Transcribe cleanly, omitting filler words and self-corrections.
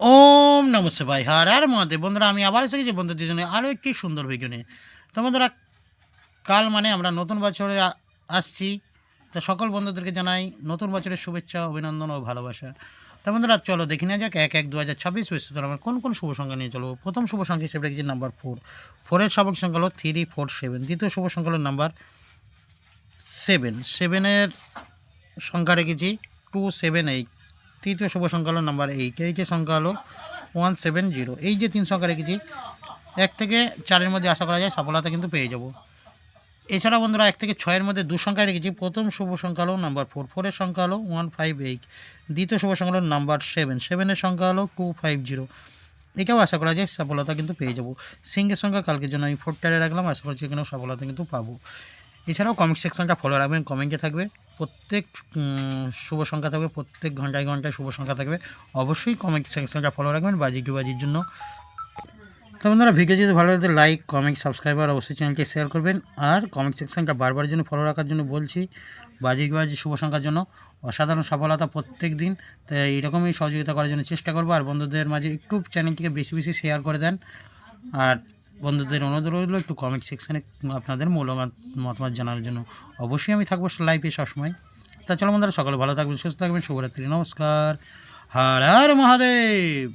ওম নমঃ শিবায়। হর হর মহাদেব। বন্ধুরা আমি আবার এসে গেছি বন্ধুদের জন্য আরও একটি সুন্দর ভিডিও নিয়ে। তো বন্ধুরা কাল মানে আমরা নতুন বছরে আসছি। তো সকল বন্ধুদেরকে জানাই নতুন বছরের শুভেচ্ছা, অভিনন্দন ও ভালোবাসা। তো বন্ধুরা চলো দেখে নেওয়া যাক ১-১-২০২৬ বৃহস্পতিবার আমরা কোন শুভ সংখ্যা নিয়ে চলবো। প্রথম শুভ সংখ্যা হিসেবে রেখেছি নাম্বার 4। 4 এর সবক সংখ্যা হলো 3, 4, 7। দ্বিতীয় শুভ সংখ্যা হলো নাম্বার 7। 7 এর সংখ্যা রেখেছি 2, 7, 8। তৃতীয় শুভ সংখ্যা হলো নাম্বার 8। 8 এর সংখ্যা হলো 170। এই যে 3 সংখ্যা রেখেছি 1 থেকে 4 এর মধ্যে আশা করা যায় সফলতা কিন্তু পেয়ে যাব। এছাড়া বন্ধুরা 1 থেকে 6 এর মধ্যে 2 সংখ্যা রেখেছি। প্রথম শুভ সংখ্যা হলো নাম্বার 4। 4 এর সংখ্যা হলো 158। দ্বিতীয় শুভ সংখ্যা হলো নাম্বার 7। 7 এর সংখ্যা হলো 250। এটাও আশা করা যায় সফলতা কিন্তু পেয়ে যাব। সিংহের সংখ্যা কালকের জন্য আমি 4 টারে রাখলাম, আশা করছি এখানেও সফলতা কিন্তু পাবো। এছাড়াও কমেন্ট সেকশনটা ফলো রাখবেন, কমেন্টে থাকবে প্রত্যেক শুভ সংখ্যা থাকবে, প্রত্যেক ঘন্টায় ঘন্টায় শুভ সংখ্যা থাকবে। অবশ্যই কমেন্ট সেকশনটা ফলো রাখবেন বাজির জন্য। তো বন্ধুরা ভিডিও যদি ভালো লাগে লাইক, কমেন্ট, সাবস্ক্রাইব আর অবশ্যই চ্যানেলকে শেয়ার করবেন। আর কমেন্ট সেকশনটা বারবার জন্য ফলো রাখার জন্য বলছি। বাজি শুভ সংখ্যার জন্য অসাধারণ সফলতা প্রত্যেক দিন। তো এইরকমই সহযোগিতা করার জন্য চেষ্টা করবো। আর বন্ধুদের মাঝে একটু চ্যানেলটিকে বেশি বেশি শেয়ার করে দেন। আর বন্ধুদের অনুরোধ রইল একটু কমেন্ট সেকশানে আপনাদের মূল্যবান মতামত জানার জন্য। অবশ্যই আমি থাকবো লাইভে সবসময়। তা চলো বন্ধুরা সকলে ভালো থাকবেন, সুস্থ থাকবেন। শুভরাত্রি, নমস্কার, হর হর মহাদেব।